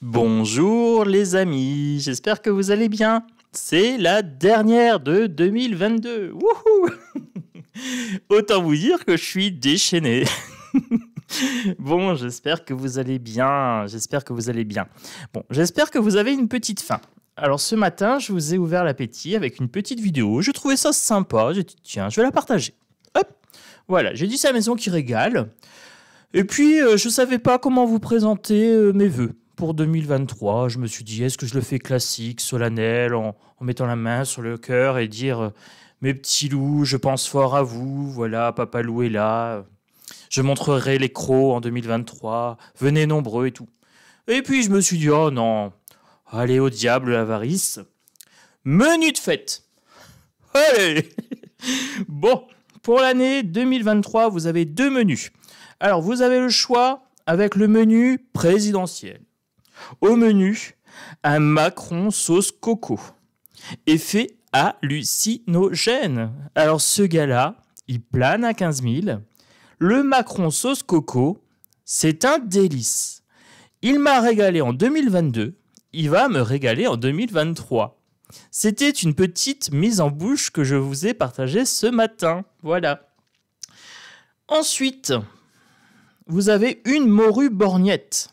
Bonjour les amis, j'espère que vous allez bien. C'est la dernière de 2022. Wouhou. Autant vous dire que je suis déchaîné. Bon, j'espère que vous allez bien. Bon, j'espère que vous avez une petite faim. Alors ce matin, je vous ai ouvert l'appétit avec une petite vidéo. Je trouvais ça sympa. J'ai dit, tiens, je vais la partager. Hop, voilà, j'ai dit c'est la maison qui régale. Et puis, je savais pas comment vous présenter mes vœux pour 2023. Je me suis dit, est-ce que je le fais classique, solennel, en mettant la main sur le cœur et dire mes petits loups, je pense fort à vous. Voilà, Papa Loup est là. Je montrerai les crocs en 2023. Venez nombreux et tout. Et puis, je me suis dit, oh non, allez au diable l'avarice. Menu de fête. Allez. Bon, pour l'année 2023, vous avez 2 menus. Alors, vous avez le choix avec le menu présidentiel. Au menu, un Macron sauce coco. Effet hallucinogène. Alors, ce gars-là, il plane à 15 000. Le Macron sauce coco, c'est un délice. Il m'a régalé en 2022. Il va me régaler en 2023. C'était une petite mise en bouche que je vous ai partagée ce matin. Voilà. Ensuite, vous avez une morue borgnette.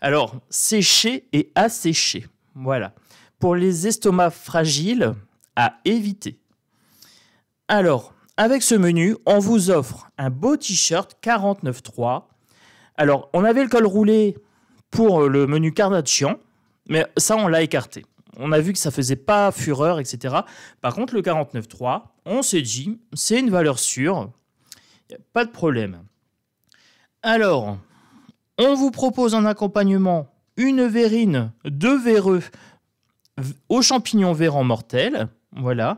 Alors, séchée et asséchée. Voilà. Pour les estomacs fragiles, à éviter. Alors, avec ce menu, on vous offre un beau t-shirt 49,3. Alors, on avait le col roulé pour le menu Kardashian, mais ça, on l'a écarté. On a vu que ça faisait pas fureur, etc. Par contre, le 49,3, on s'est dit, c'est une valeur sûre. Y a pas de problème. Alors, on vous propose en accompagnement une verrine de véreux aux champignons verrants mortels, voilà,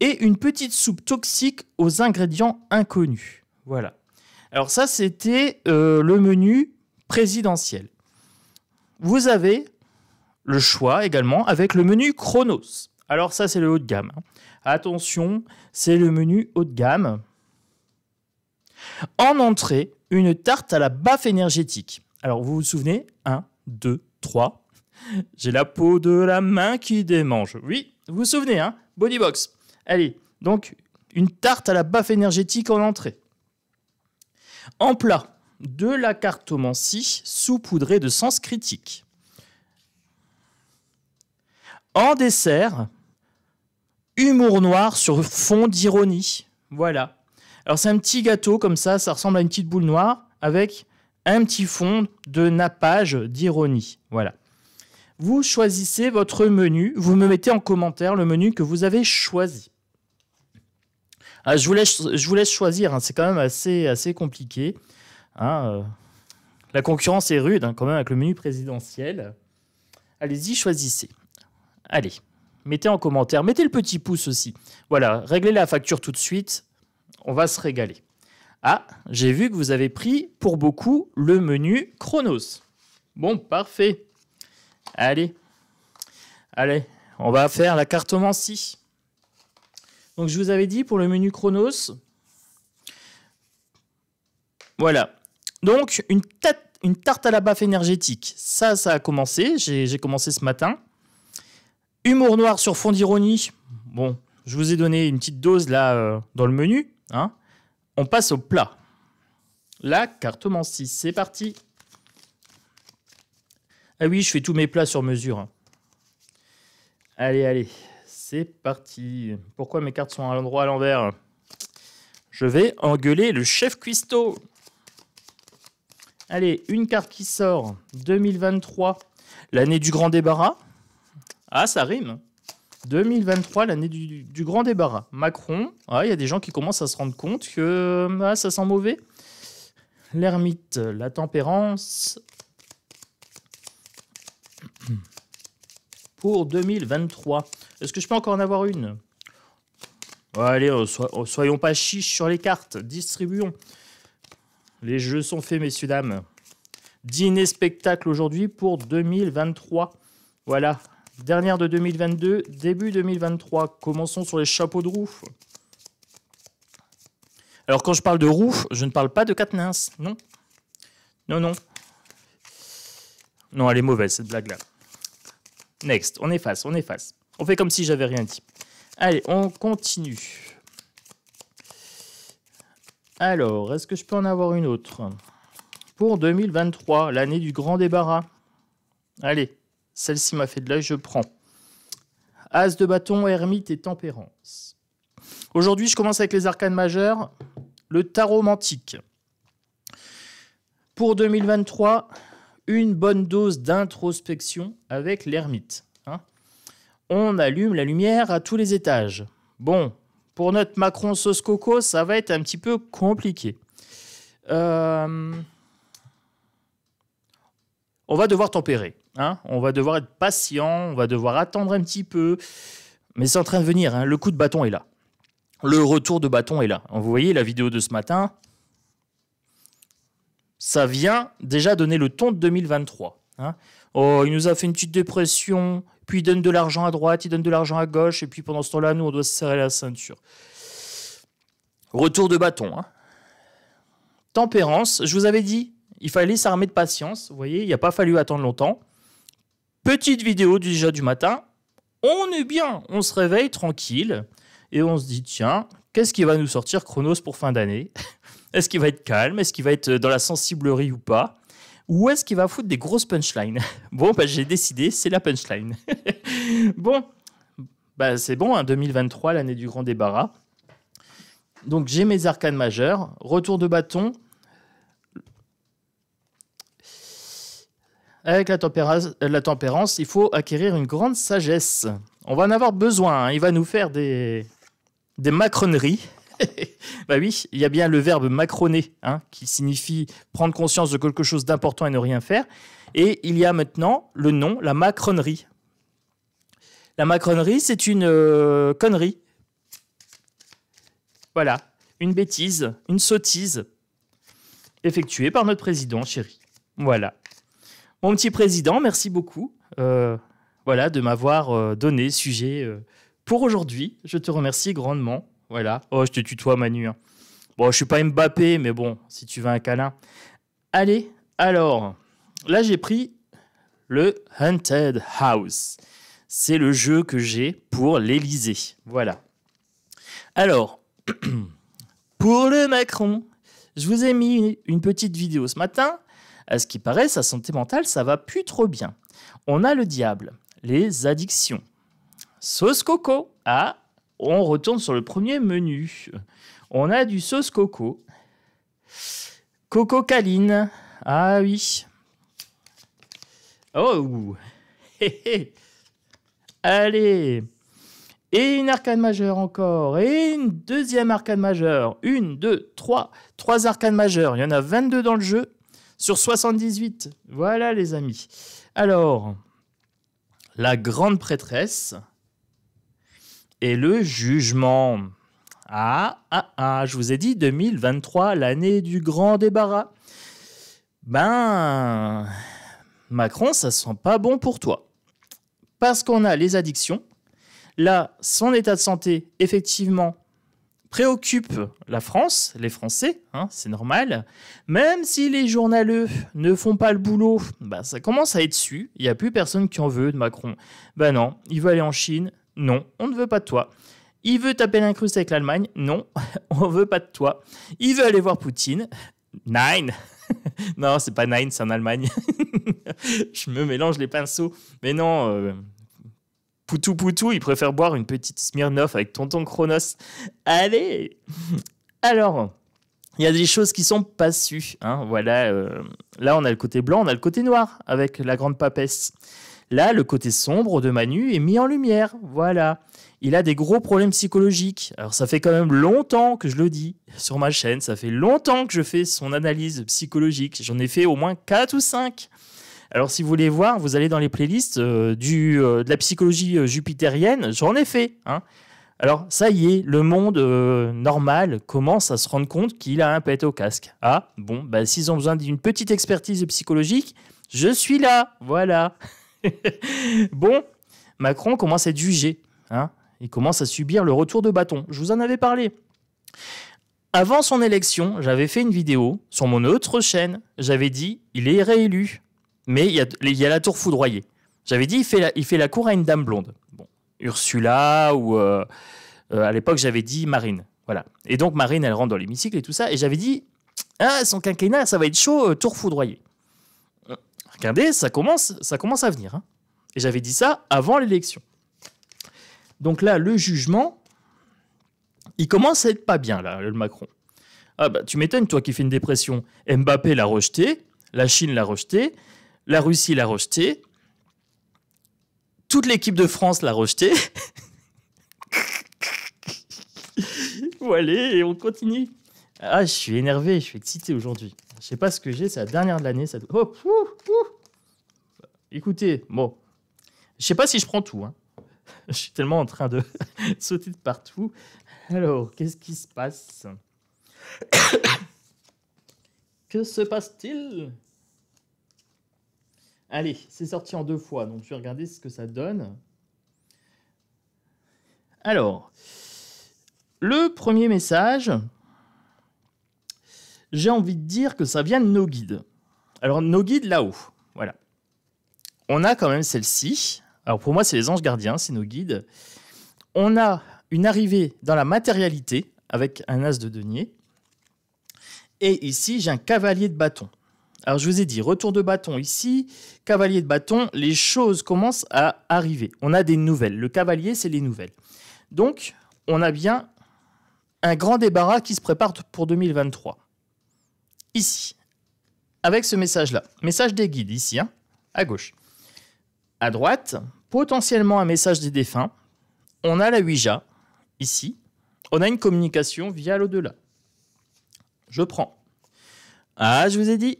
et une petite soupe toxique aux ingrédients inconnus, voilà. Alors ça, c'était le menu présidentiel. Vous avez le choix également avec le menu Chronos. Alors ça, c'est le haut de gamme. Attention, c'est le menu haut de gamme. En entrée, une tarte à la baffe énergétique. Alors, vous vous souvenez 1, 2, 3. J'ai la peau de la main qui démange. Oui, vous vous souvenez, hein? Bodybox. Allez, donc, une tarte à la baffe énergétique en entrée. En plat, de la cartomancie saupoudrée de sens critique. En dessert, humour noir sur fond d'ironie. Voilà. Alors, c'est un petit gâteau comme ça ressemble à une petite boule noire avec un petit fond de nappage d'ironie. Voilà. Vous choisissez votre menu. Vous me mettez en commentaire le menu que vous avez choisi. Ah, je vous laisse choisir. Hein. C'est quand même assez compliqué. Hein, la concurrence est rude quand même avec le menu présidentiel. Allez-y, choisissez. Allez, mettez en commentaire. Mettez le petit pouce aussi. Voilà, réglez la facture tout de suite. On va se régaler. Ah, j'ai vu que vous avez pris, pour beaucoup, le menu Chronos. Bon, parfait. Allez, on va faire la cartomancie. Donc, je vous avais dit, pour le menu Chronos, voilà. Donc, une tarte à la baffe énergétique. Ça a commencé. J'ai commencé ce matin. Humour noir sur fond d'ironie. Bon, je vous ai donné une petite dose là dans le menu. Hein. On passe au plat. La cartomancie, c'est parti. Ah oui, je fais tous mes plats sur mesure. Hein. Allez, c'est parti. Pourquoi mes cartes sont à l'endroit à l'envers? Je vais engueuler le chef cuistot. Allez, une carte qui sort. 2023, l'année du grand débarras. Ah, ça rime. 2023, l'année du grand débarras. Macron, il y a des gens qui commencent à se rendre compte que ça sent mauvais. L'ermite, la tempérance. Pour 2023. Est-ce que je peux encore en avoir une? Allez, soyons pas chiches sur les cartes. Distribuons. Les jeux sont faits, messieurs, dames. Dîner spectacle aujourd'hui pour 2023. Voilà. Dernière de 2022, début 2023. Commençons sur les chapeaux de roue. Alors, quand je parle de roue, je ne parle pas de Katniss. Non. Non. Non, elle est mauvaise, cette blague-là. Next, on efface, on efface. On fait comme si j'avais rien dit. Allez, on continue. Alors, est-ce que je peux en avoir une autre? Pour 2023, l'année du grand débarras. Allez, celle-ci m'a fait de l'œil, je prends. As de bâton, ermite et tempérance. Aujourd'hui, je commence avec les arcanes majeures. Le taromantique. Pour 2023, une bonne dose d'introspection avec l'ermite. Hein. On allume la lumière à tous les étages. Bon, pour notre Macron sauce coco, ça va être un petit peu compliqué. On va devoir tempérer. Hein. On va devoir être patient, on va devoir attendre un petit peu. Mais c'est en train de venir, hein. Le coup de bâton est là. Le retour de bâton est là. Vous voyez la vidéo de ce matin, ça vient déjà donner le ton de 2023. Hein. Oh, il nous a fait une petite dépression, puis il donne de l'argent à droite, il donne de l'argent à gauche, et puis pendant ce temps-là, nous, on doit se serrer la ceinture. Retour de bâton. Hein. Tempérance, je vous avais dit, il fallait s'armer de patience. Vous voyez, il n'a pas fallu attendre longtemps. Petite vidéo déjà du matin. On est bien, on se réveille tranquille. Et on se dit, tiens, qu'est-ce qui va nous sortir Chronos pour fin d'année? Est-ce qu'il va être calme? Est-ce qu'il va être dans la sensiblerie ou pas? Ou est-ce qu'il va foutre des grosses punchlines? Bon, bah, j'ai décidé, c'est la punchline. Bon, bah, c'est bon, hein, 2023, l'année du grand débarras. Donc, j'ai mes arcanes majeures. Retour de bâton. Avec la tempérance, il faut acquérir une grande sagesse. On va en avoir besoin. Hein. Il va nous faire des macroneries. Bah oui, il y a bien le verbe macroner, hein, qui signifie prendre conscience de quelque chose d'important et ne rien faire. Et il y a maintenant le nom, la macronerie. La macronerie, c'est une connerie. Voilà, une bêtise, une sottise effectuée par notre président, chéri. Voilà. Mon petit président, merci beaucoup voilà, de m'avoir donné sujet pour aujourd'hui. Je te remercie grandement. Voilà. Oh, je te tutoie, Manu. Hein. Bon, je suis pas Mbappé, mais bon, si tu veux un câlin. Allez, alors, là, j'ai pris le Haunted House. C'est le jeu que j'ai pour l'Élysée. Voilà. Alors, pour le Macron, je vous ai mis une petite vidéo ce matin. À ce qui paraît, sa santé mentale, ça va plus trop bien. On a le diable, les addictions. Sauce coco. Ah, on retourne sur le premier menu. On a du sauce coco. Coco câline. Ah oui. Oh. Allez. Et une arcane majeure encore. Et une deuxième arcane majeure. 1, 2, 3. 3 arcanes majeures. Il y en a 22 dans le jeu. Sur 78. Voilà les amis. Alors, la grande prêtresse et le jugement. Je vous ai dit 2023, l'année du grand débarras. Ben, Macron, ça sent pas bon pour toi. Parce qu'on a les addictions. Là, son état de santé, effectivement, préoccupe la France, les Français, hein, c'est normal. Même si les journaleux ne font pas le boulot, bah, ça commence à être su. Il n'y a plus personne qui en veut de Macron. Ben non, il veut aller en Chine. Non, on ne veut pas de toi. Il veut taper l'incruste avec l'Allemagne. Non, on ne veut pas de toi. Il veut aller voir Poutine. Nine. Non, c'est pas Nine, c'est en Allemagne. Je me mélange les pinceaux. Mais non... Poutou, il préfère boire une petite Smirnoff avec tonton Chronos. Allez. Alors, il y a des choses qui sont pas sues. Hein, voilà. Là, on a le côté blanc, on a le côté noir avec la grande papesse. Là, le côté sombre de Manu est mis en lumière. Voilà. Il a des gros problèmes psychologiques. Alors, ça fait quand même longtemps que je le dis sur ma chaîne. Ça fait longtemps que je fais son analyse psychologique. J'en ai fait au moins 4 ou 5. Alors, si vous voulez voir, vous allez dans les playlists de la psychologie jupitérienne. J'en ai fait. Hein. Alors, ça y est, le monde normal commence à se rendre compte qu'il a un pet au casque. Ah, bon, bah, s'ils ont besoin d'une petite expertise psychologique, je suis là. Voilà. Bon, Macron commence à être jugé. Hein. Il commence à subir le retour de bâton. Je vous en avais parlé. Avant son élection, j'avais fait une vidéo sur mon autre chaîne. J'avais dit, il est réélu. mais il y a la tour foudroyée. J'avais dit, il fait la cour à une dame blonde. Bon, Ursula ou à l'époque, j'avais dit Marine. Voilà. Et donc, Marine, elle rentre dans l'hémicycle et tout ça. Et j'avais dit, ah, son quinquennat, ça va être chaud, tour foudroyée. Regardez, ça commence à venir. Hein. Et j'avais dit ça avant l'élection. Donc là, le jugement, il commence à être pas bien, là, le Macron. Ah bah, tu m'étonnes, toi qui fais une dépression. Mbappé l'a rejeté, la Chine l'a rejeté, la Russie l'a rejeté, toute l'équipe de France l'a rejeté. Voilà, et on continue. Ah, je suis énervé, je suis excité aujourd'hui. Je sais pas ce que j'ai, c'est la dernière de l'année. Ça... Oh, écoutez, bon, je sais pas si je prends tout. Hein. Je suis tellement en train de sauter de partout. Alors, qu'est-ce qui se passe? Que se passe-t-il? Allez, c'est sorti en 2 fois, donc je vais regarder ce que ça donne. Alors, le premier message, j'ai envie de dire que ça vient de nos guides. Alors, nos guides là-haut, voilà. On a quand même celle-ci. Alors, pour moi, c'est les anges gardiens, c'est nos guides. On a une arrivée dans la matérialité avec un as de denier. Et ici, j'ai un cavalier de bâton. Alors, je vous ai dit, retour de bâton ici, cavalier de bâton, les choses commencent à arriver. On a des nouvelles. Le cavalier, c'est les nouvelles. Donc, on a bien un grand débarras qui se prépare pour 2023. Ici, avec ce message-là. Message des guides, ici, hein, à gauche. À droite, potentiellement un message des défunts. On a la Ouija, ici. On a une communication via l'au-delà. Je prends. Ah, je vous ai dit,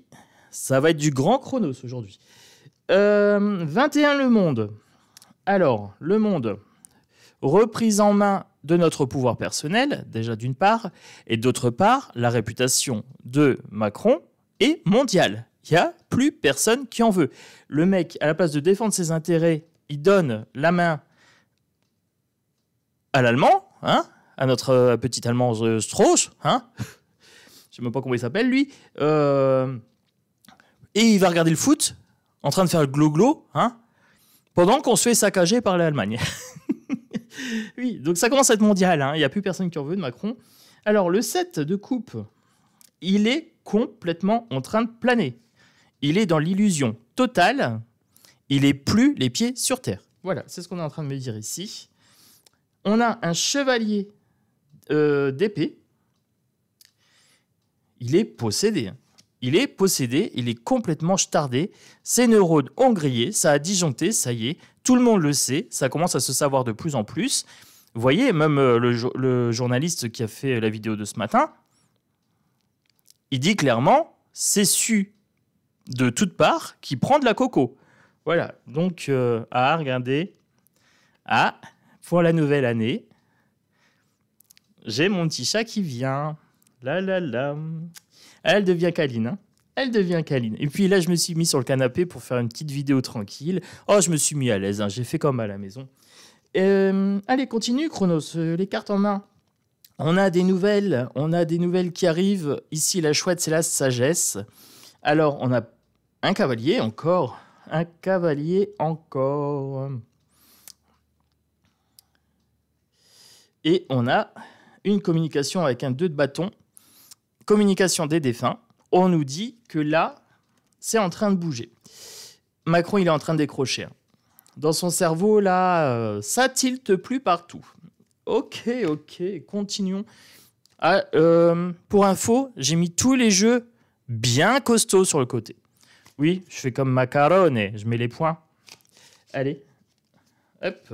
ça va être du grand chronos aujourd'hui. 21, le monde. Alors, le monde, reprise en main de notre pouvoir personnel, déjà d'une part, et d'autre part, la réputation de Macron est mondiale. Il n'y a plus personne qui en veut. Le mec, à la place de défendre ses intérêts, il donne la main à l'allemand, hein, à notre petit allemand Strauss, hein. Je ne sais même pas comment il s'appelle, lui. Et il va regarder le foot, en train de faire le glo-glo, hein, pendant qu'on se fait saccager par l'Allemagne. Oui, donc ça commence à être mondial, hein. Il n'y a plus personne qui en veut de Macron. Alors, le 7 de coupe, il est complètement en train de planer. Il est dans l'illusion totale. Il n'est plus les pieds sur terre. Voilà, c'est ce qu'on est en train de me dire ici. On a un chevalier d'épée. Il est possédé. Il est possédé, il est complètement stardé. Ses neurones ont grillé, ça a disjoncté, ça y est. Tout le monde le sait, ça commence à se savoir de plus en plus. Vous voyez, même le journaliste qui a fait la vidéo de ce matin, il dit clairement, c'est su de toutes parts qui prend de la coco. Voilà, donc, regardez. Ah, pour la nouvelle année, j'ai mon petit chat qui vient. La la la. Elle devient câline, hein. Elle devient câline. Et puis là, je me suis mis sur le canapé pour faire une petite vidéo tranquille. Oh, je me suis mis à l'aise, hein. J'ai fait comme à la maison. Allez, continue, Chronos. Les cartes en main. On a des nouvelles qui arrivent. Ici, la chouette, c'est la sagesse. Alors, on a un cavalier encore. Un cavalier encore. Et on a une communication avec un 2 de bâton. Communication des défunts. On nous dit que là, c'est en train de bouger. Macron, il est en train de décrocher. Dans son cerveau, là, ça tilte plus partout. Ok, continuons. Ah, pour info, j'ai mis tous les jeux bien costauds sur le côté. Oui, je fais comme Macarone, je mets les points. Allez, hop.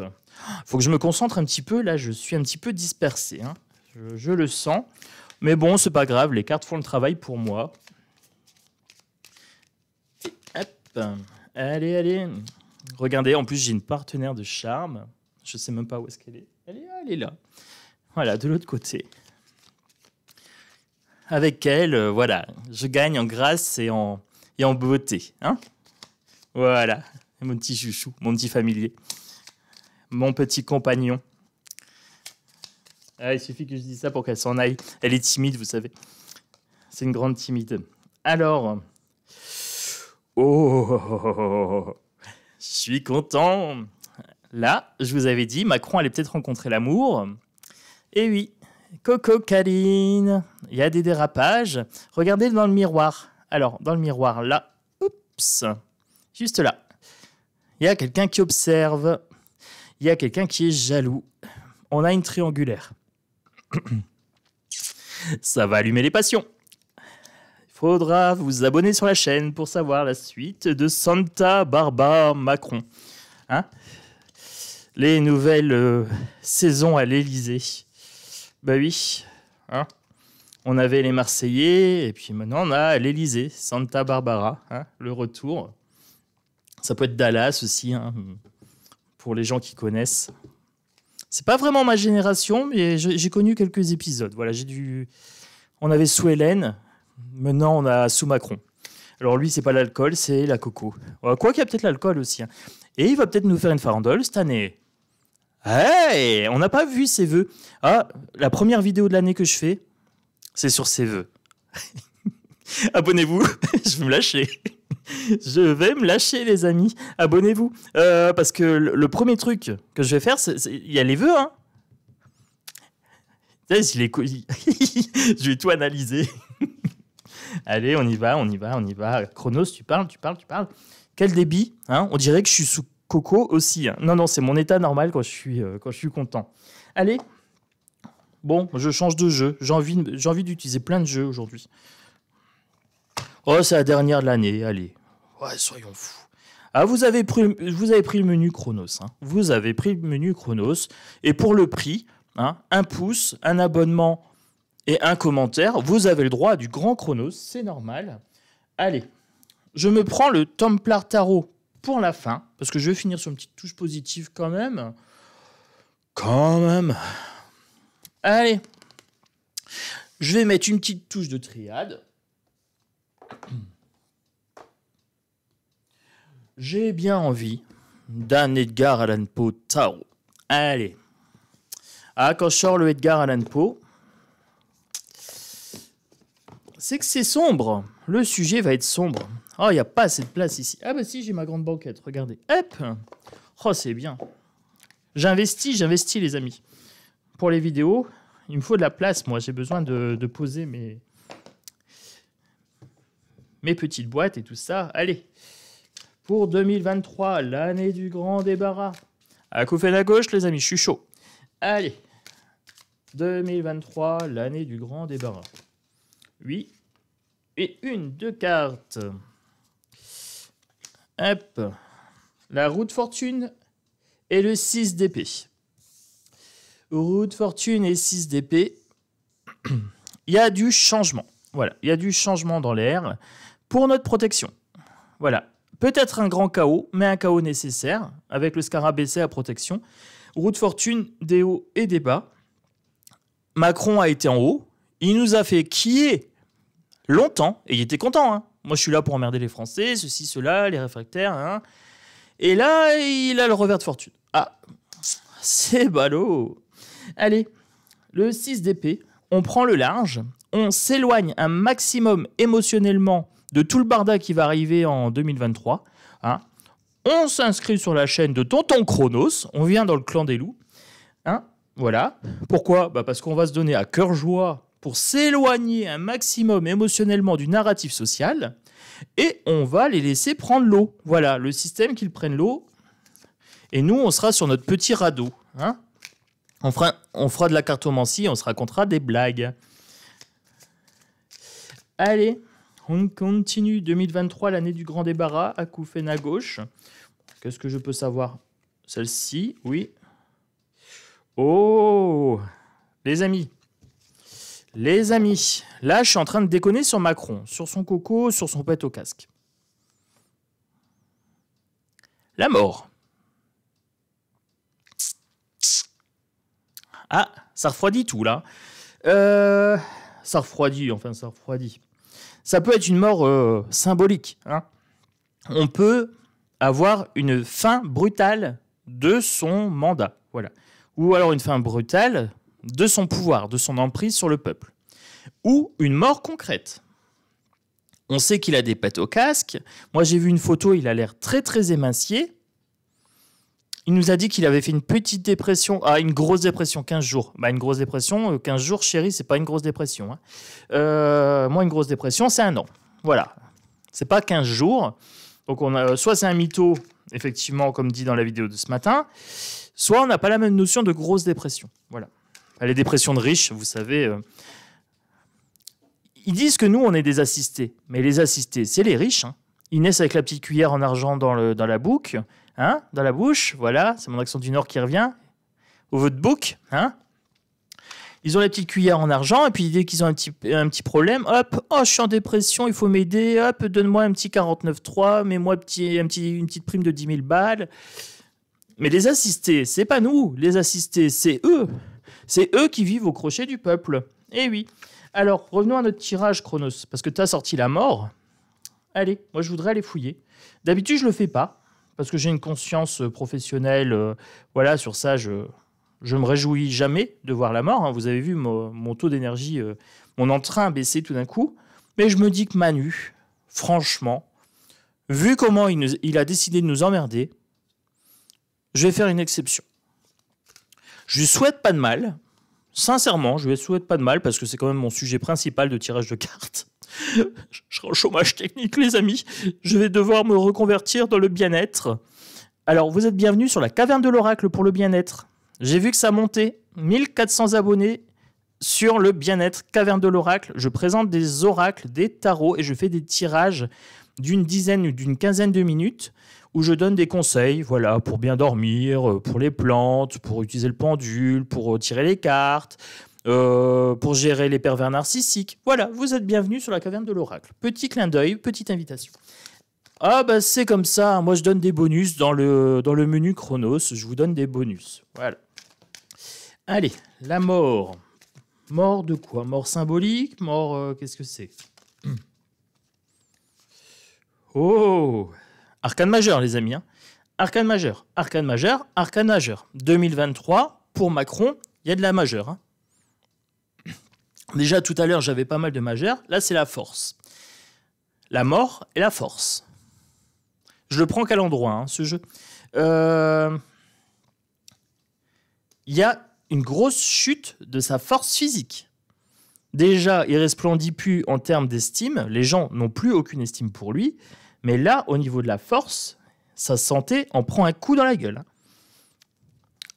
Faut que je me concentre un petit peu, là, je suis un petit peu dispersé. Hein. Je le sens. Mais bon, c'est pas grave, les cartes font le travail pour moi. Et hop, allez. Regardez, en plus, j'ai une partenaire de charme. Je sais même pas où est-ce qu'elle est. Elle est là. Voilà, de l'autre côté. Avec elle, voilà, je gagne en grâce et en beauté. Hein, voilà, mon petit chouchou, mon petit familier. Mon petit compagnon. Ah, il suffit que je dise ça pour qu'elle s'en aille. Elle est timide, vous savez. C'est une grande timide. Alors, Oh, je suis content. Là, je vous avais dit, Macron allait peut-être rencontrer l'amour. Et oui, Coco Caline, il y a des dérapages. Regardez dans le miroir. Alors, dans le miroir, là, oups, juste là, il y a quelqu'un qui observe. Il y a quelqu'un qui est jaloux. On a une triangulaire. Ça va allumer les passions. Il faudra vous abonner sur la chaîne pour savoir la suite de Santa Barbara Macron. Hein? Les nouvelles saisons à l'Élysée. Bah oui. Hein? On avait les Marseillais et puis maintenant on a l'Élysée, Santa Barbara, hein? Le retour. Ça peut être Dallas aussi, hein, pour les gens qui connaissent. C'est pas vraiment ma génération, mais j'ai connu quelques épisodes. Voilà, on avait sous Hélène, maintenant on a sous Macron. Alors lui, c'est pas l'alcool, c'est la coco. Quoi qu'il y a peut-être l'alcool aussi. Hein. Et il va peut-être nous faire une farandole cette année. Hey, on n'a pas vu ses vœux. Ah, la première vidéo de l'année que je fais, c'est sur ses vœux. Abonnez-vous, je vais me lâcher. Je vais me lâcher, les amis. Abonnez-vous. Parce que le premier truc que je vais faire, il y a les vœux. Hein. Je vais tout analyser. Allez, on y va. Chronos, tu parles. Quel débit, hein? On dirait que je suis sous coco aussi. Hein. Non, c'est mon état normal quand je suis content. Allez. Bon, je change de jeu. J'ai envie d'utiliser plein de jeux aujourd'hui. Oh, c'est la dernière de l'année, allez. Ouais, soyons fous. Ah, vous avez pris le menu Chronos. Hein. Vous avez pris le menu Chronos. Et pour le prix, hein, 1 pouce, un abonnement et un commentaire, vous avez le droit à du grand Chronos. C'est normal. Allez, je me prends le Templar Tarot pour la fin. Parce que je vais finir sur une petite touche positive quand même. Allez. Je vais mettre une petite touche de triade. J'ai bien envie d'un Edgar Allan Poe Tarot. Allez. Ah, quand je sors le Edgar Allan Poe, c'est que c'est sombre. Le sujet va être sombre. Oh, il n'y a pas assez de place ici. Ah bah si, j'ai ma grande banquette, regardez. Hop. Oh, c'est bien. J'investis les amis. Pour les vidéos, il me faut de la place, moi. J'ai besoin de poser mes petites boîtes et tout ça. Allez, pour 2023, l'année du grand débarras. À couper la gauche, les amis, je suis chaud. Allez, 2023, l'année du grand débarras. Oui, et 2 cartes. Hop, la roue de fortune et le 6 d'épée. Roue de fortune et 6 d'épée. Il y a du changement. Voilà, il y a du changement dans l'air. Pour notre protection. Voilà. Peut-être un grand chaos, mais un chaos nécessaire, avec le scarabée à protection. Roue de fortune, des hauts et des bas. Macron a été en haut. Il nous a fait quier longtemps, et il était content. Hein. Moi, je suis là pour emmerder les Français, ceci, cela, les réfractaires. Hein. Et là, il a le revers de fortune. Ah, c'est ballot. Allez, le 6 d'épée, on prend le large, on s'éloigne un maximum émotionnellement de tout le barda qui va arriver en 2023. Hein. On s'inscrit sur la chaîne de Tonton Chronos. On vient dans le clan des loups. Hein. Voilà. Pourquoi ? Parce qu'on va se donner à cœur joie pour s'éloigner un maximum émotionnellement du narratif social. Et on va les laisser prendre l'eau. Voilà, le système qu'ils prennent l'eau. Et nous, on sera sur notre petit radeau. Hein. On fera de la cartomancie et on se racontera des blagues. Allez. On continue 2023, l'année du grand débarras, à Koufen à gauche. Qu'est-ce que je peux savoir ? Celle-ci, oui. Oh, les amis, là je suis en train de déconner sur Macron, sur son coco, sur son pet au casque. La mort. Ah, ça refroidit tout là. Ça refroidit. Ça peut être une mort symbolique. Hein. On peut avoir une fin brutale de son mandat. Voilà. Ou alors une fin brutale de son pouvoir, de son emprise sur le peuple. Ou une mort concrète. On sait qu'il a des pètes au casque. Moi, j'ai vu une photo, il a l'air très, très émincié. Il nous a dit qu'il avait fait une petite dépression, une grosse dépression, 15 jours. Bah, une grosse dépression, 15 jours, chérie, c'est pas une grosse dépression. Hein. Moi, une grosse dépression, c'est 1 an. Voilà. C'est pas 15 jours. Donc, soit c'est un mytho, effectivement, comme dit dans la vidéo de ce matin, soit on n'a pas la même notion de grosse dépression. Voilà. Les dépressions de riches, vous savez, ils disent que nous, on est des assistés. Mais les assistés, c'est les riches. Hein. Ils naissent avec la petite cuillère en argent dans la bouche. Hein, dans la bouche, voilà, c'est mon accent du Nord qui revient. Au votre bouc, hein. Ils ont la petite cuillère en argent, et puis dès qu'ils ont un petit problème, hop, oh, je suis en dépression, il faut m'aider, hop, donne-moi un petit 49.3, mets-moi une petite prime de 10 000 balles. Mais les assistés, c'est pas nous, les assistés, c'est eux. C'est eux qui vivent au crochet du peuple. Eh oui. Alors, revenons à notre tirage, Chronos, parce que tu as sorti la mort. Allez, moi je voudrais aller fouiller. D'habitude, je le fais pas. Parce que j'ai une conscience professionnelle, voilà, sur ça, je me réjouis jamais de voir la mort. Hein. Vous avez vu mon taux d'énergie, mon entrain baisser tout d'un coup. Mais je me dis que Manu, franchement, vu comment il a décidé de nous emmerder, je vais faire une exception. Je lui souhaite pas de mal. Sincèrement, je lui souhaite pas de mal parce que c'est quand même mon sujet principal de tirage de cartes. Je serai en chômage technique, les amis. Je vais devoir me reconvertir dans le bien-être. Alors, vous êtes bienvenus sur la caverne de l'oracle pour le bien-être. J'ai vu que ça montait. 1400 abonnés sur le bien-être, caverne de l'oracle. Je présente des oracles, des tarots et je fais des tirages d'une dizaine ou d'une quinzaine de minutes où je donne des conseils, voilà, pour bien dormir, pour les plantes, pour utiliser le pendule, pour tirer les cartes, pour gérer les pervers narcissiques. Voilà, vous êtes bienvenus sur la caverne de l'oracle. Petit clin d'œil, petite invitation. Ah bah c'est comme ça, moi je donne des bonus dans le menu Chronos, je vous donne des bonus. Voilà. Allez, la mort. Mort de quoi? Mort symbolique? Mort, qu'est-ce que c'est? Oh, arcane majeur, les amis. Hein. Arcane majeur, arcane majeur, arcane majeur. 2023, pour Macron, il y a de la majeure. Hein. Déjà, tout à l'heure, j'avais pas mal de majeurs. Là, c'est la force. La mort et la force. Je le prends qu'à l'endroit, hein, ce jeu. Il y a une grosse chute de sa force physique. Déjà, il resplendit plus en termes d'estime. Les gens n'ont plus aucune estime pour lui. Mais là, au niveau de la force, sa santé en prend un coup dans la gueule.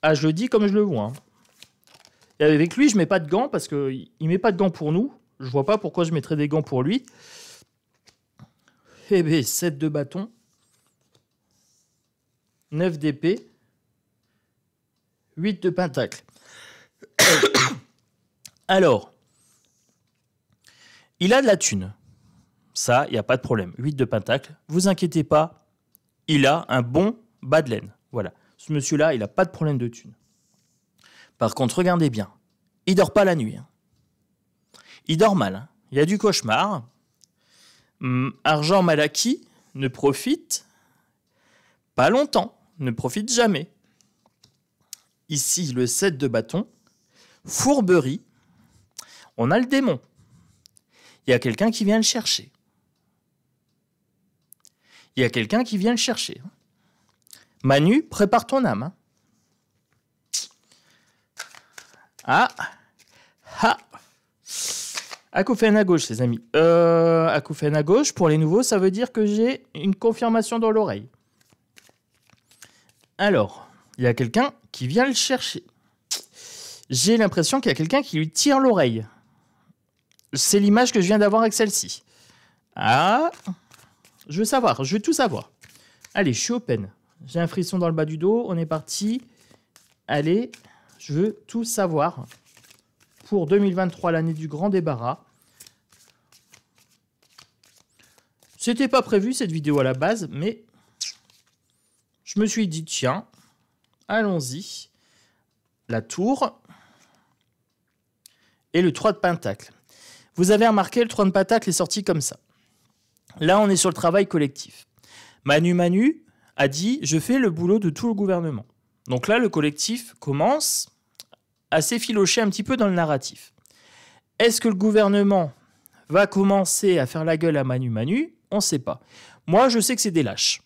Ah, je le dis comme je le vois. Hein. Et avec lui, je ne mets pas de gants parce qu'il ne met pas de gants pour nous. Je ne vois pas pourquoi je mettrais des gants pour lui. Eh bien, 7 de bâton. 9 d'épée. 8 de pentacle. Alors, il a de la thune. Ça, il n'y a pas de problème. 8 de pentacle. Vous inquiétez pas, il a un bon bas de laine. Voilà. Ce monsieur-là, il n'a pas de problème de thune. Par contre, regardez bien. Il dort pas la nuit. Hein. Il dort mal. Hein. Il a du cauchemar. Argent mal acquis ne profite pas longtemps. Ne profite jamais. Ici, le 7 de bâton. Fourberie. On a le démon. Il y a quelqu'un qui vient le chercher. Il y a quelqu'un qui vient le chercher. Manu, prépare ton âme. Hein. Ah. Ah. Acouphène à gauche, les amis. Acouphène à gauche, pour les nouveaux, ça veut dire que j'ai une confirmation dans l'oreille. Alors, il y a quelqu'un qui vient le chercher. J'ai l'impression qu'il y a quelqu'un qui lui tire l'oreille. C'est l'image que je viens d'avoir avec celle-ci. Ah, je veux savoir, je veux tout savoir. Allez, je suis open. J'ai un frisson dans le bas du dos, on est parti. Allez, je veux tout savoir. Pour 2023, l'année du grand débarras. C'était pas prévu cette vidéo à la base, mais je me suis dit, tiens, allons-y. La tour et le 3 de pentacle. Vous avez remarqué, le 3 de pentacle est sorti comme ça. Là, on est sur le travail collectif. Manu a dit « Je fais le boulot de tout le gouvernement ». Donc là, le collectif commence à s'effilocher un petit peu dans le narratif. Est-ce que le gouvernement va commencer à faire la gueule à Manu Manu, on ne sait pas. Moi, je sais que c'est des lâches.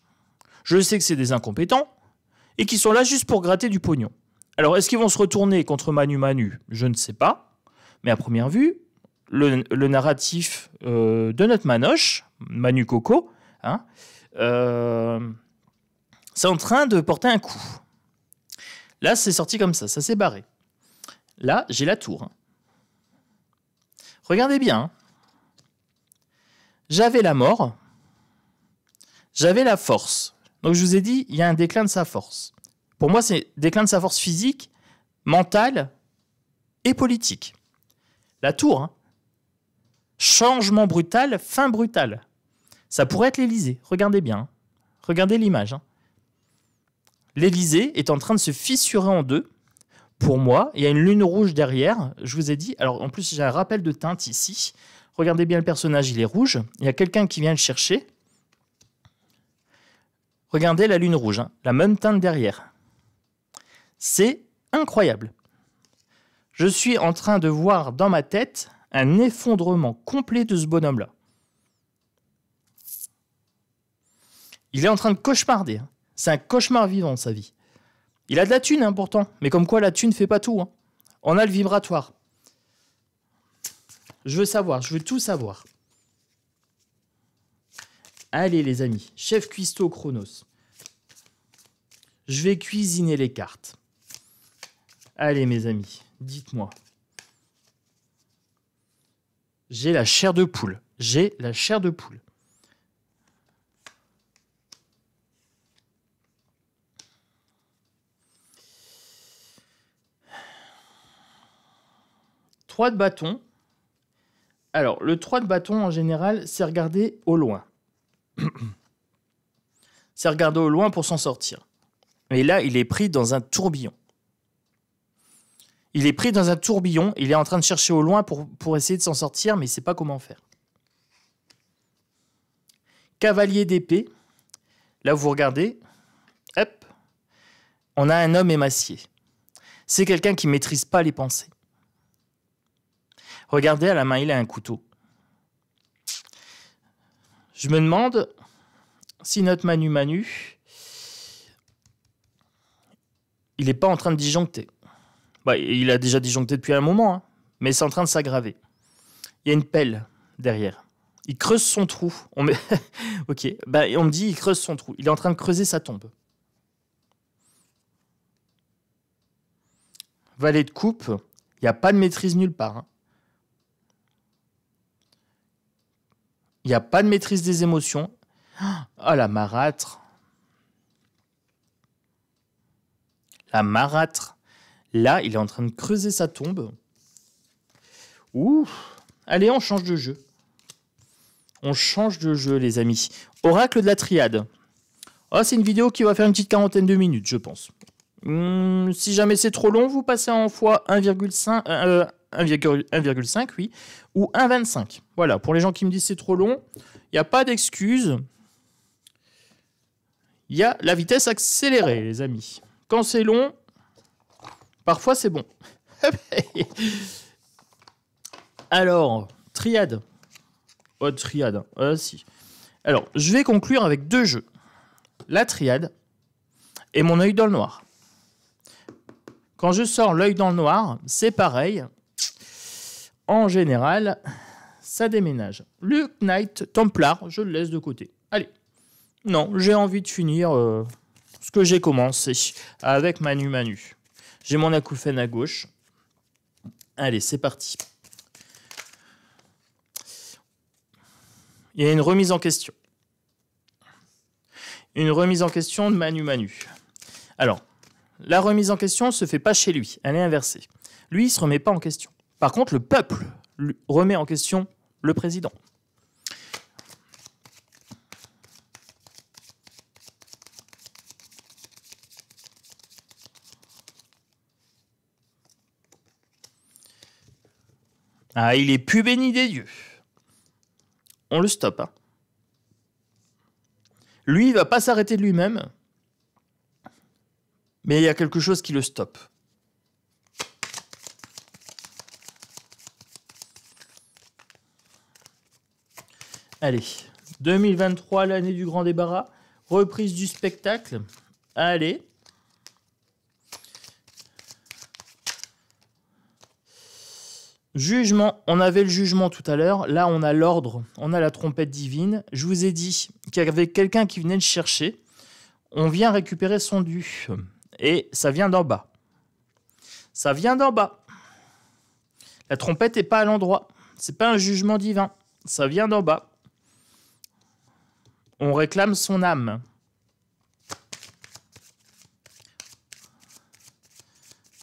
Je sais que c'est des incompétents et qui sont là juste pour gratter du pognon. Alors, est-ce qu'ils vont se retourner contre Manu Manu? Je ne sais pas. Mais à première vue, le narratif de notre Manoche, Manu Coco, hein, c'est en train de porter un coup. Là, c'est sorti comme ça s'est barré. Là, j'ai la tour. Hein. Regardez bien. Hein. J'avais la mort, j'avais la force. Donc je vous ai dit, il y a un déclin de sa force. Pour moi, c'est déclin de sa force physique, mentale et politique. La tour, hein. Changement brutal, fin brutale. Ça pourrait être l'Élysée. Regardez bien. Hein. Regardez l'image. Hein. L'Élysée est en train de se fissurer en deux. Pour moi, il y a une lune rouge derrière. Je vous ai dit. Alors en plus, j'ai un rappel de teinte ici. Regardez bien le personnage, il est rouge. Il y a quelqu'un qui vient le chercher. Regardez la lune rouge, hein, la même teinte derrière. C'est incroyable. Je suis en train de voir dans ma tête un effondrement complet de ce bonhomme-là. Il est en train de cauchemarder. Hein. C'est un cauchemar vivant, sa vie. Il a de la thune, hein, pourtant. Mais comme quoi, la thune ne fait pas tout. Hein. On a le vibratoire. Je veux savoir, je veux tout savoir. Allez les amis, chef cuistot Chronos. Je vais cuisiner les cartes. Allez mes amis, dites-moi. J'ai la chair de poule. J'ai la chair de poule. Trois de bâton. Alors, le 3 de bâton, en général, c'est regarder au loin. C'est regarder au loin pour s'en sortir. Mais là, il est pris dans un tourbillon. Il est pris dans un tourbillon, il est en train de chercher au loin pour essayer de s'en sortir, mais il ne sait pas comment faire. Cavalier d'épée. Là, vous regardez. Hop. On a un homme émacié. C'est quelqu'un qui ne maîtrise pas les pensées. Regardez, à la main, il a un couteau. Je me demande si notre Manu Manu, il n'est pas en train de disjoncter. Bah, il a déjà disjoncté depuis un moment, hein, mais c'est en train de s'aggraver. Il y a une pelle derrière. Il creuse son trou. Ok, bah, on me dit il creuse son trou. Il est en train de creuser sa tombe. Valet de coupe, il n'y a pas de maîtrise nulle part. Hein. Il n'y a pas de maîtrise des émotions. Ah, la marâtre. La marâtre. Là, il est en train de creuser sa tombe. Ouh. Allez, on change de jeu. On change de jeu, les amis. Oracle de la triade. Oh, c'est une vidéo qui va faire une petite quarantaine de minutes, je pense. Si jamais c'est trop long, vous passez en fois 1,5, 1,5, oui, ou 1,25. Voilà, pour les gens qui me disent c'est trop long, il n'y a pas d'excuse. Il y a la vitesse accélérée, les amis. Quand c'est long, parfois c'est bon. Alors, triade. Oh, triade. Si. Alors, je vais conclure avec deux jeux. La triade et mon œil dans le noir. Quand je sors l'œil dans le noir, c'est pareil. En général, ça déménage. Le Knight Templar, je le laisse de côté. Allez. Non, j'ai envie de finir ce que j'ai commencé avec Manu Manu. J'ai mon acouphène à gauche. Allez, c'est parti. Il y a une remise en question. Une remise en question de Manu Manu. Alors, la remise en question ne se fait pas chez lui. Elle est inversée. Lui, il ne se remet pas en question. Par contre, le peuple remet en question le président. Ah, il est plus béni des dieux. On le stoppe. Hein. Lui, il ne va pas s'arrêter de lui-même. Mais il y a quelque chose qui le stoppe. Allez, 2023, l'année du grand débarras. Reprise du spectacle. Allez. Jugement. On avait le jugement tout à l'heure. Là, on a l'ordre. On a la trompette divine. Je vous ai dit qu'il y avait quelqu'un qui venait le chercher. On vient récupérer son dû. Et ça vient d'en bas. Ça vient d'en bas. La trompette n'est pas à l'endroit. C'est pas un jugement divin. Ça vient d'en bas. On réclame son âme.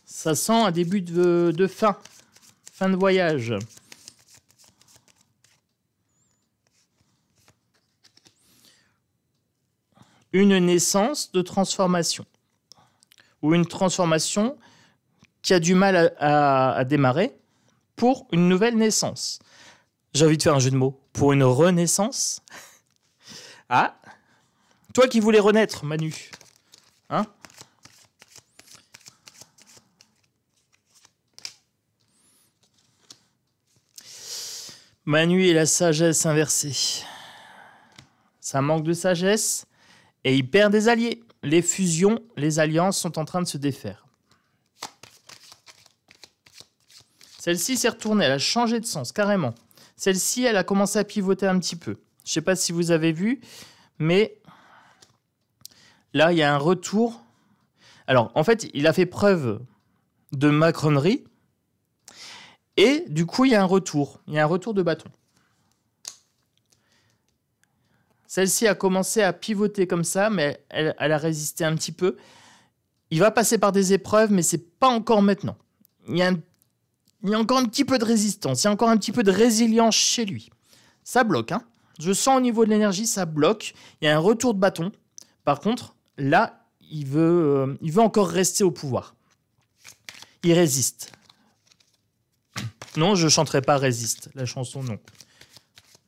Ça sent un début de fin. Fin de voyage. Une naissance de transformation. Ou une transformation qui a du mal à démarrer pour une nouvelle naissance. J'ai envie de faire un jeu de mots. Pour une renaissance. Ah, toi qui voulais renaître, Manu. Hein? Manu et la sagesse inversée. Ça manque de sagesse et il perd des alliés. Les fusions, les alliances sont en train de se défaire. Celle-ci s'est retournée, elle a changé de sens, carrément. Celle-ci, elle a commencé à pivoter un petit peu. Je ne sais pas si vous avez vu, mais là, il y a un retour. Alors, en fait, il a fait preuve de macronerie. Et du coup, il y a un retour. Il y a un retour de bâton. Celle-ci a commencé à pivoter comme ça, mais elle a résisté un petit peu. Il va passer par des épreuves, mais ce n'est pas encore maintenant. Il y a encore un petit peu de résistance. Il y a encore un petit peu de résilience chez lui. Ça bloque, hein. Je sens au niveau de l'énergie, ça bloque. Il y a un retour de bâton. Par contre, là, il veut encore rester au pouvoir. Il résiste. Non, je ne chanterai pas Résiste, la chanson, non.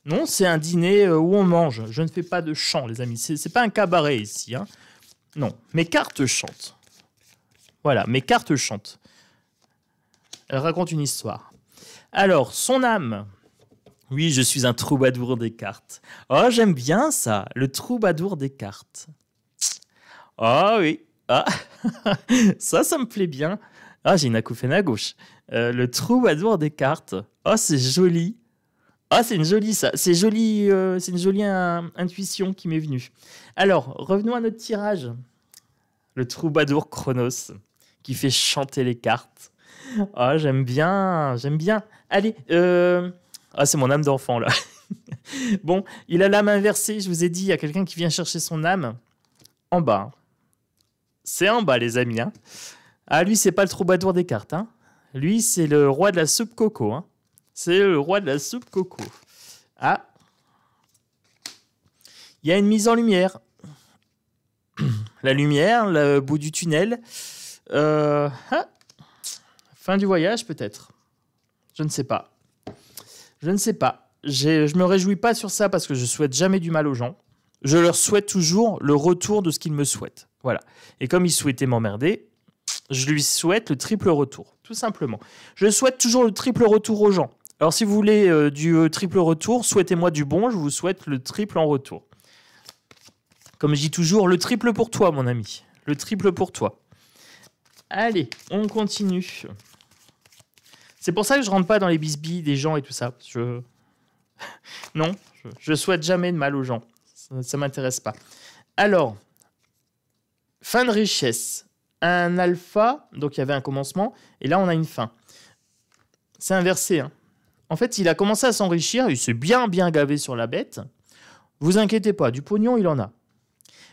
Non, c'est un dîner où on mange. Je ne fais pas de chant, les amis. Ce n'est pas un cabaret ici. Hein. Non, mes cartes chantent. Voilà, mes cartes chantent. Elle raconte une histoire. Alors, son âme. Oui, je suis un troubadour des cartes. Oh, j'aime bien ça, le troubadour des cartes. Oh oui, ah. ça me plaît bien. Ah, j'ai une acouphène à gauche. Le troubadour des cartes. Oh, c'est joli. Ah, c'est une jolie ça. C'est joli. C'est une jolie intuition qui m'est venue. Alors, revenons à notre tirage. Le troubadour Chronos qui fait chanter les cartes. Ah, j'aime bien, j'aime bien. Allez, ah, c'est mon âme d'enfant, là. Bon, il a l'âme inversée. Je vous ai dit, il y a quelqu'un qui vient chercher son âme. En bas. C'est en bas, les amis. Hein. Ah, lui, c'est pas le troubadour des cartes. Hein. Lui, c'est le roi de la soupe coco. Hein. C'est le roi de la soupe coco. Ah. Il y a une mise en lumière. La lumière, le bout du tunnel. Ah. Fin du voyage, peut-être. Je ne sais pas. Je ne sais pas. Je me réjouis pas sur ça parce que je souhaite jamais du mal aux gens. Je leur souhaite toujours le retour de ce qu'ils me souhaitent. Voilà. Et comme ils souhaitaient m'emmerder, je lui souhaite le triple retour, tout simplement. Je souhaite toujours le triple retour aux gens. Alors si vous voulez du triple retour, souhaitez-moi du bon, je vous souhaite le triple en retour. Comme je dis toujours, le triple pour toi, mon ami. Le triple pour toi. Allez, on continue. C'est pour ça que je rentre pas dans les bisbilles des gens et tout ça. Non, je souhaite jamais de mal aux gens. Ça m'intéresse pas. Alors, fin de richesse. Un alpha, donc il y avait un commencement, et là on a une fin. C'est inversé. Hein. En fait, il a commencé à s'enrichir, il s'est bien gavé sur la bête. Vous inquiétez pas, du pognon il en a.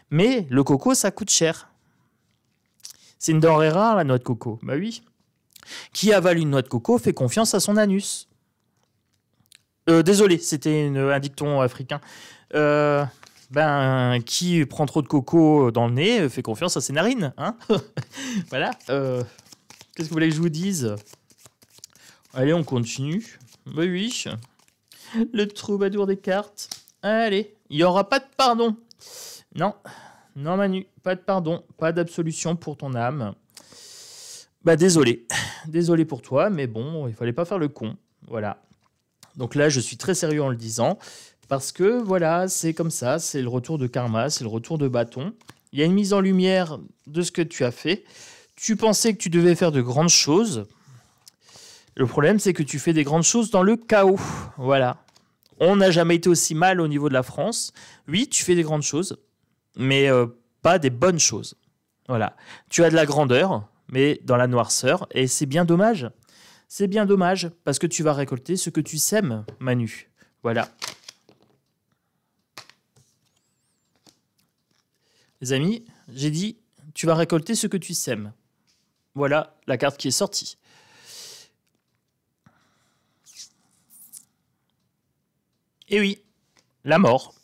Mais le coco, ça coûte cher. C'est une denrée rare, la noix de coco. Bah oui. Qui avale une noix de coco fait confiance à son anus. Désolé, c'était un dicton africain. Qui prend trop de coco dans le nez fait confiance à ses narines. Hein. Voilà. Qu'est-ce que vous voulez que je vous dise? Allez, on continue. Bah oui. Le troubadour des cartes. Allez, il n'y aura pas de pardon. Non, Manu, pas de pardon, pas d'absolution pour ton âme. Bah désolé pour toi, mais bon, il fallait pas faire le con. Voilà. Donc là, je suis très sérieux en le disant, Parce que voilà, c'est comme ça, c'est le retour de karma, c'est le retour de bâton. Il y a une mise en lumière de ce que tu as fait. Tu pensais que tu devais faire de grandes choses. Le problème, c'est que tu fais des grandes choses dans le chaos. Voilà. On n'a jamais été aussi mal au niveau de la France. Oui, tu fais des grandes choses, mais pas des bonnes choses. Voilà. Tu as de la grandeur, mais dans la noirceur, et c'est bien dommage. C'est bien dommage, parce que tu vas récolter ce que tu sèmes, Manu. Voilà. Les amis, j'ai dit, tu vas récolter ce que tu sèmes. Voilà la carte qui est sortie. Et oui, la mort.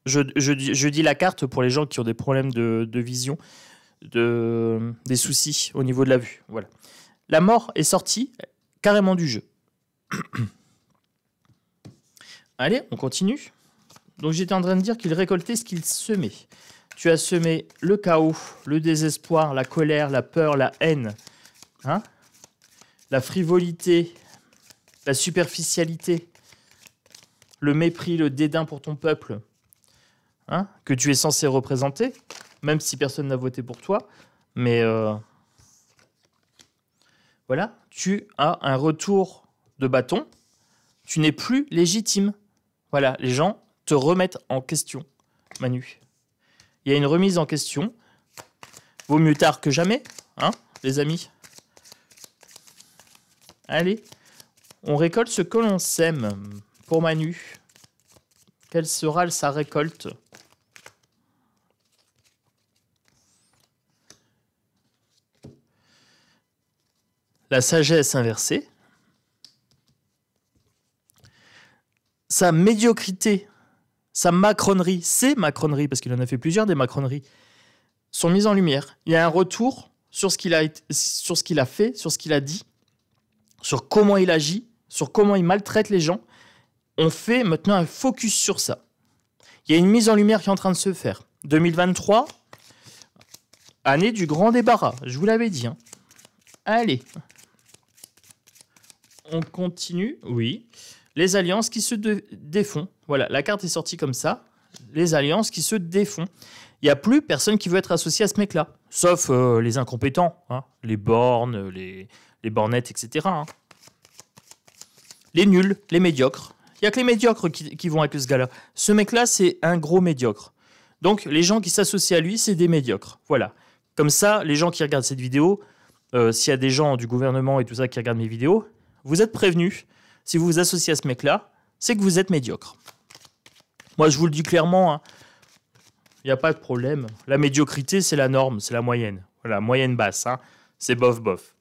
Je dis la carte pour les gens qui ont des problèmes de vision, des soucis au niveau de la vue. Voilà. La mort est sortie carrément du jeu. Allez, on continue. Donc j'étais en train de dire qu'il récoltait ce qu'il semait. Tu as semé le chaos, le désespoir, la colère, la peur, la haine, hein, la frivolité, la superficialité, le mépris, le dédain pour ton peuple, hein, que tu es censé représenter, même si personne n'a voté pour toi. Mais voilà, tu as un retour de bâton. Tu n'es plus légitime. Voilà, les gens te remettent en question, Manu. Il y a une remise en question. Vaut mieux tard que jamais, hein, les amis. Allez, on récolte ce que l'on sème pour Manu. Quelle sera sa récolte? La sagesse inversée. Sa médiocrité, sa macronerie, ses macroneries, parce qu'il en a fait plusieurs des macroneries, sont mises en lumière. Il y a un retour sur ce qu'il a fait, sur ce qu'il a dit, sur comment il agit, sur comment il maltraite les gens. On fait maintenant un focus sur ça. Il y a une mise en lumière qui est en train de se faire. 2023, année du grand débarras, je vous l'avais dit. Hein. Allez. On continue, oui. Les alliances qui se défont. Voilà, la carte est sortie comme ça. Les alliances qui se défont. Il n'y a plus personne qui veut être associé à ce mec-là. Sauf les incompétents, hein, les bornes, les bornettes, etc. Hein. Les nuls, les médiocres. Il n'y a que les médiocres qui vont avec ce gars-là. Ce mec-là, c'est un gros médiocre. Donc, les gens qui s'associent à lui, c'est des médiocres. Voilà. Comme ça, les gens qui regardent cette vidéo, s'il y a des gens du gouvernement et tout ça qui regardent mes vidéos, vous êtes prévenus. Si vous vous associez à ce mec-là, c'est que vous êtes médiocre. Moi, je vous le dis clairement, hein, il n'y a pas de problème. La médiocrité, c'est la norme, c'est la moyenne. Voilà, moyenne basse. Hein, c'est bof, bof.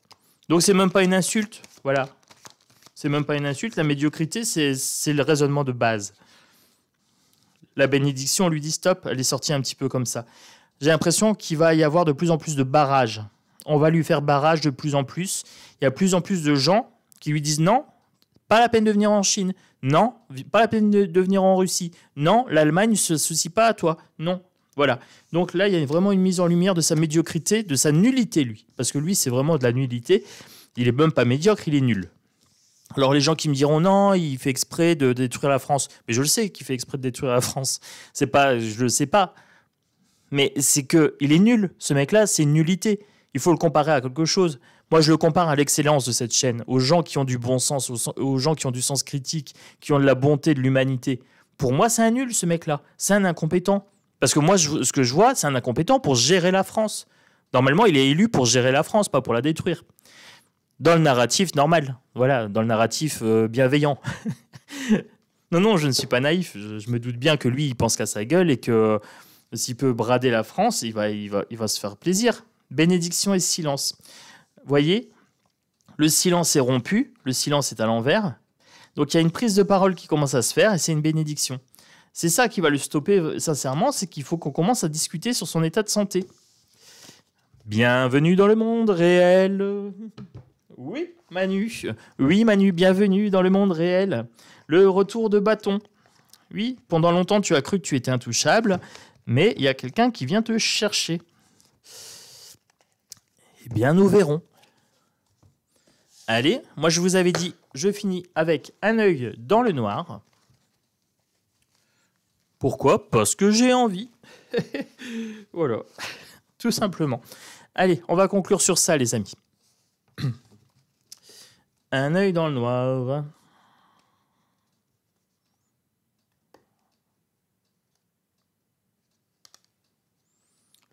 Donc, c'est même pas une insulte. Voilà. C'est même pas une insulte. La médiocrité, c'est le raisonnement de base. La bénédiction, on lui dit stop. Elle est sortie un petit peu comme ça. J'ai l'impression qu'il va y avoir de plus en plus de barrages. On va lui faire barrage de plus en plus. Il y a plus en plus de gens qui lui disent non, pas la peine de venir en Chine. Non, pas la peine de venir en Russie. Non, l'Allemagne ne se soucie pas à toi. Non. Voilà. Donc là, il y a vraiment une mise en lumière de sa médiocrité, de sa nullité, lui. Parce que lui, c'est vraiment de la nullité. Il est même pas médiocre, il est nul. Alors les gens qui me diront non, il fait exprès de détruire la France. Mais je le sais qu'il fait exprès de détruire la France. C'est pas, je le sais pas. Mais c'est que il est nul. Ce mec-là, c'est une nullité. Il faut le comparer à quelque chose. Moi, je le compare à l'excellence de cette chaîne, aux gens qui ont du bon sens, aux gens qui ont du sens critique, qui ont de la bonté, de l'humanité. Pour moi, c'est un nul, ce mec-là. C'est un incompétent. Parce que moi, ce que je vois, c'est un incompétent pour gérer la France. Normalement, il est élu pour gérer la France, pas pour la détruire. Dans le narratif normal. Voilà, dans le narratif bienveillant. Non, je ne suis pas naïf. Je me doute bien que lui, il pense qu'à sa gueule et que s'il peut brader la France, il va se faire plaisir. Bénédiction et silence. Voyez, le silence est rompu, le silence est à l'envers. Donc il y a une prise de parole qui commence à se faire et c'est une bénédiction. C'est ça qui va le stopper sincèrement, c'est qu'il faut qu'on commence à discuter sur son état de santé. Bienvenue dans le monde réel. Oui, Manu. Oui, Manu, bienvenue dans le monde réel. Le retour de bâton. Oui, pendant longtemps, tu as cru que tu étais intouchable, mais il y a quelqu'un qui vient te chercher. Eh bien, nous verrons. Allez, moi je vous avais dit, je finis avec un œil dans le noir. Pourquoi? Parce que j'ai envie. Voilà, tout simplement. Allez, on va conclure sur ça, les amis. Un œil dans le noir.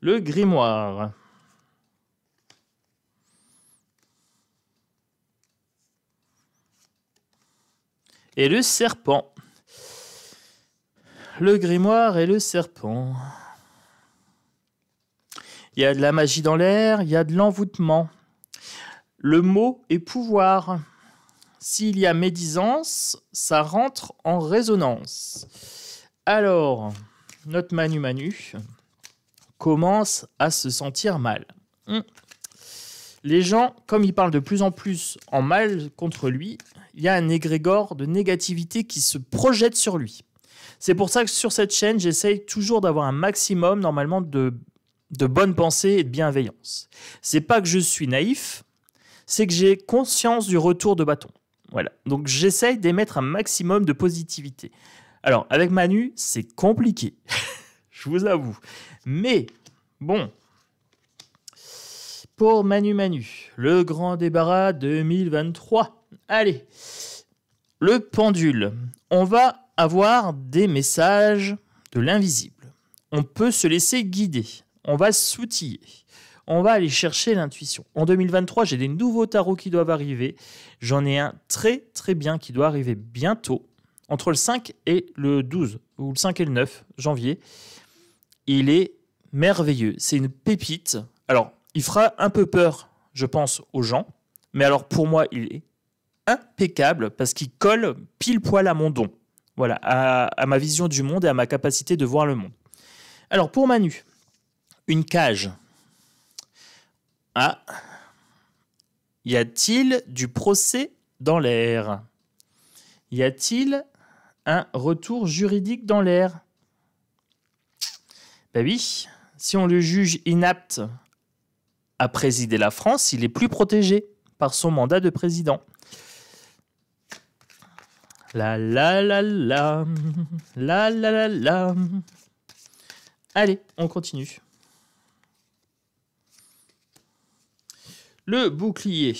Le grimoire. Et le serpent. Le grimoire et le serpent. Il y a de la magie dans l'air, il y a de l'envoûtement. Le mot est pouvoir. S'il y a médisance, ça rentre en résonance. Alors, notre Manu commence à se sentir mal. Les gens, comme ils parlent de plus en plus en mal contre lui, il y a un égrégore de négativité qui se projette sur lui. C'est pour ça que sur cette chaîne, j'essaye toujours d'avoir un maximum, normalement, de bonne pensée et de bienveillance. C'est pas que je suis naïf, c'est que j'ai conscience du retour de bâton. Voilà. Donc j'essaye d'émettre un maximum de positivité. Alors, avec Manu, c'est compliqué. Je vous avoue. Mais, bon, pour Manu, le grand débarras 2023. Allez, le pendule. On va avoir des messages de l'invisible. On peut se laisser guider. On va s'outiller. On va aller chercher l'intuition. En 2023, j'ai des nouveaux tarots qui doivent arriver. J'en ai un très très bien qui doit arriver bientôt, entre le 5 et le 12, ou le 5 et le 9 janvier. Il est merveilleux. C'est une pépite. Alors, il fera un peu peur, je pense, aux gens. Mais alors, pour moi, il est impeccable parce qu'il colle pile poil à mon don. Voilà, à ma vision du monde et à ma capacité de voir le monde. Alors, pour Manu, une cage. Ah, y a-t-il du procès dans l'air? Y a-t-il un retour juridique dans l'air? Ben oui, si on le juge inapte à présider la France, il est plus protégé par son mandat de président. La la la la, la la la la. Allez, on continue. Le bouclier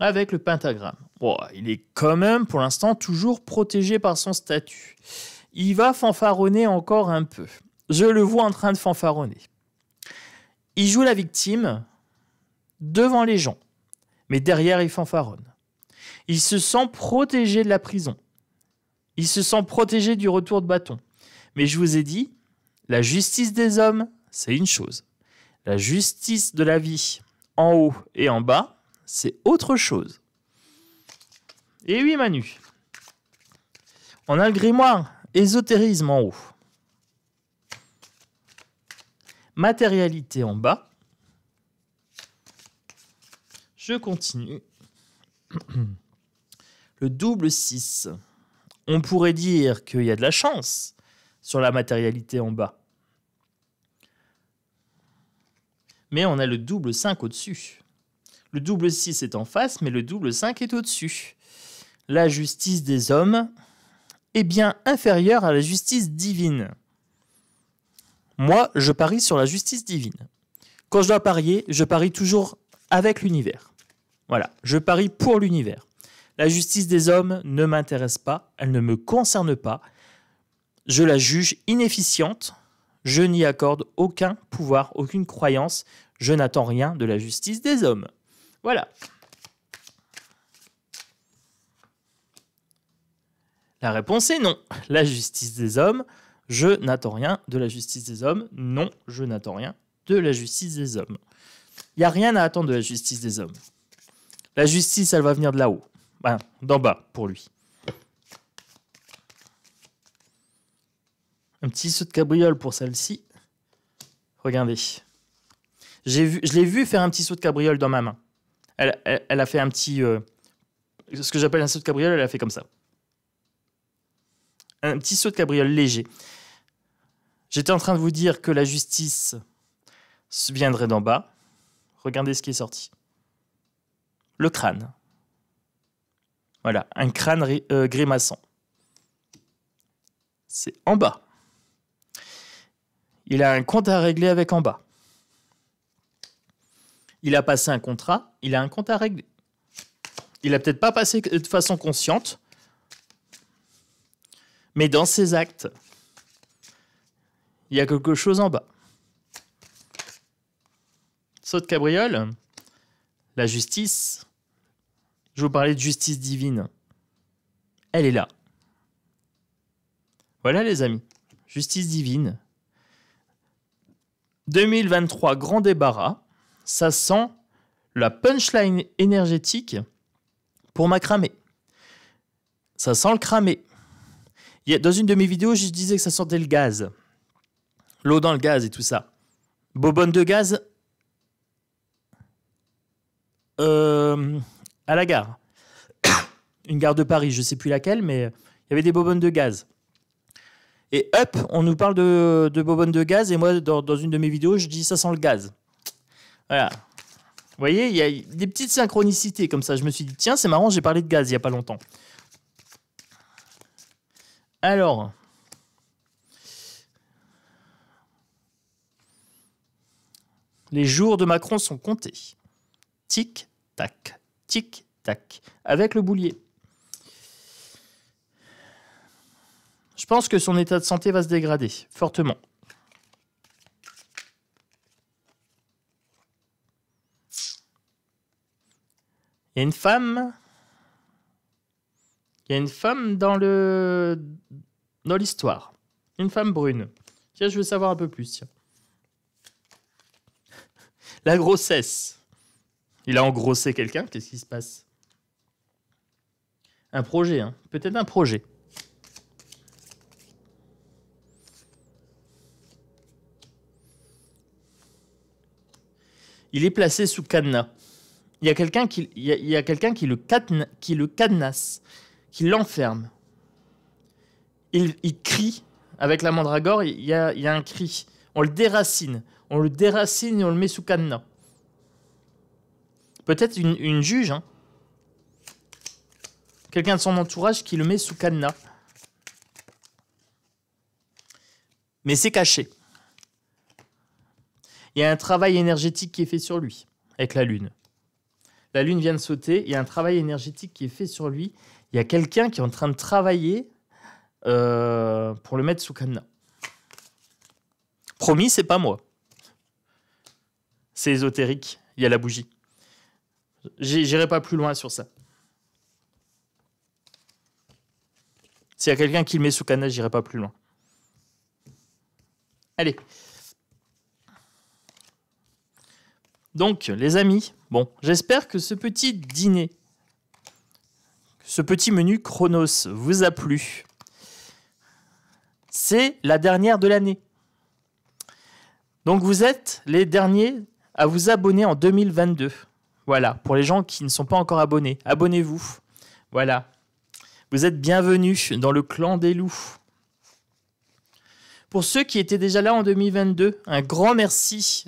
avec le pentagramme. Bon, il est quand même pour l'instant toujours protégé par son statut. Il va fanfaronner encore un peu. Je le vois en train de fanfaronner. Il joue la victime devant les gens, mais derrière il fanfaronne. Il se sent protégé de la prison. Il se sent protégé du retour de bâton. Mais je vous ai dit, la justice des hommes, c'est une chose. La justice de la vie, en haut et en bas, c'est autre chose. Et oui, Manu. On a le grimoire, ésotérisme en haut. Matérialité en bas. Je continue. Le double 6. On pourrait dire qu'il y a de la chance sur la matérialité en bas. Mais on a le double 5 au-dessus. Le double 6 est en face, mais le double 5 est au-dessus. La justice des hommes est bien inférieure à la justice divine. Moi, je parie sur la justice divine. Quand je dois parier, je parie toujours avec l'univers. Voilà, je parie pour l'univers. La justice des hommes ne m'intéresse pas, elle ne me concerne pas. Je la juge inefficiente. Je n'y accorde aucun pouvoir, aucune croyance. Je n'attends rien de la justice des hommes. Voilà. La réponse est non. La justice des hommes, je n'attends rien de la justice des hommes. Non, je n'attends rien de la justice des hommes. Il n'y a rien à attendre de la justice des hommes. La justice, elle va venir de là-haut. Ben, d'en bas, pour lui. Un petit saut de cabriole pour celle-ci. Regardez. Je l'ai vu faire un petit saut de cabriole dans ma main. Elle a fait un petit... ce que j'appelle un saut de cabriole, elle a fait comme ça. Un petit saut de cabriole léger. J'étais en train de vous dire que la justice viendrait d'en bas. Regardez ce qui est sorti. Le crâne. Voilà, un crâne grimaçant. C'est en bas. Il a un compte à régler avec en bas. Il a passé un contrat, il a un compte à régler. Il a peut-être pas passé de façon consciente, mais dans ses actes, il y a quelque chose en bas. Saut de cabriole, la justice. Je vous parlais de justice divine. Elle est là. Voilà les amis, justice divine. 2023, grand débarras. Ça sent la punchline énergétique pour ma cramée. Ça sent le cramé. Dans une de mes vidéos, je disais que ça sentait le gaz. L'eau dans le gaz et tout ça. Bobonne de gaz à la gare. Une gare de Paris, je ne sais plus laquelle, mais il y avait des bobonnes de gaz. Et hop, on nous parle de bobonnes de gaz, et moi, dans une de mes vidéos, je dis ça sent le gaz. Voilà. Vous voyez, il y a des petites synchronicités comme ça. Je me suis dit, tiens, c'est marrant, j'ai parlé de gaz il n'y a pas longtemps. Alors, les jours de Macron sont comptés. Tic-tac, tic-tac, avec le boulier. Je pense que son état de santé va se dégrader, fortement. Il y a une femme. Il y a une femme dans l'histoire. Une femme brune. Tiens, je veux savoir un peu plus. Tiens. La grossesse. Il a engrossé quelqu'un. Qu'est-ce qui se passe? Un projet, hein. Peut-être un projet. Il est placé sous cadenas. Il y a quelqu'un qui le cadenasse, qui l'enferme. Il crie avec la mandragore. Il y a un cri. On le déracine. On le déracine et on le met sous cadenas. Peut-être une juge, hein. Quelqu'un de son entourage qui le met sous cadenas. Mais c'est caché. Il y a un travail énergétique qui est fait sur lui, avec la lune. La lune vient de sauter, il y a un travail énergétique qui est fait sur lui. Il y a quelqu'un qui est en train de travailler pour le mettre sous cadenas. Promis, c'est pas moi. C'est ésotérique, il y a la bougie. J'irai pas plus loin sur ça. S'il y a quelqu'un qui le met sous cadenas, j'irai pas plus loin. Allez. Donc, les amis, bon, j'espère que ce petit dîner, ce petit menu Chronos vous a plu. C'est la dernière de l'année. Donc, vous êtes les derniers à vous abonner en 2022. Voilà, pour les gens qui ne sont pas encore abonnés, abonnez-vous. Voilà, vous êtes bienvenus dans le clan des loups. Pour ceux qui étaient déjà là en 2022, un grand merci,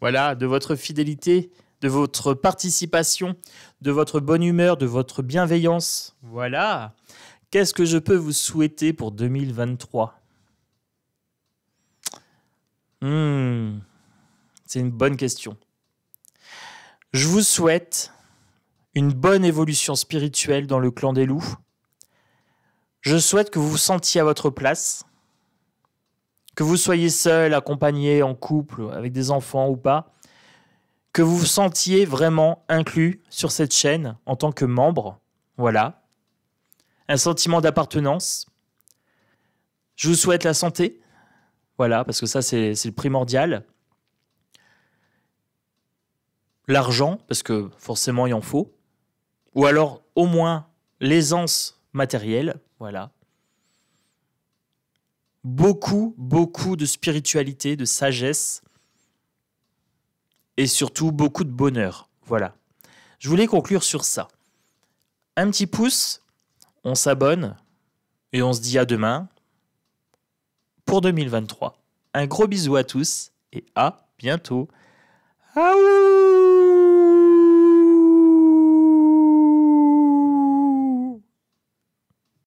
voilà, de votre fidélité, de votre participation, de votre bonne humeur, de votre bienveillance. Voilà. Qu'est-ce que je peux vous souhaiter pour 2023 ? C'est une bonne question. Je vous souhaite une bonne évolution spirituelle dans le clan des loups. Je souhaite que vous vous sentiez à votre place, que vous soyez seul, accompagné, en couple, avec des enfants ou pas, que vous vous sentiez vraiment inclus sur cette chaîne en tant que membre. Voilà. Un sentiment d'appartenance. Je vous souhaite la santé. Voilà, parce que ça, c'est le primordial. L'argent, parce que forcément, il en faut. Ou alors, au moins, l'aisance matérielle. Voilà. Beaucoup de spiritualité, de sagesse. Et surtout, beaucoup de bonheur. Voilà. Je voulais conclure sur ça. Un petit pouce, on s'abonne et on se dit à demain pour 2023. Un gros bisou à tous et à bientôt. Aouh!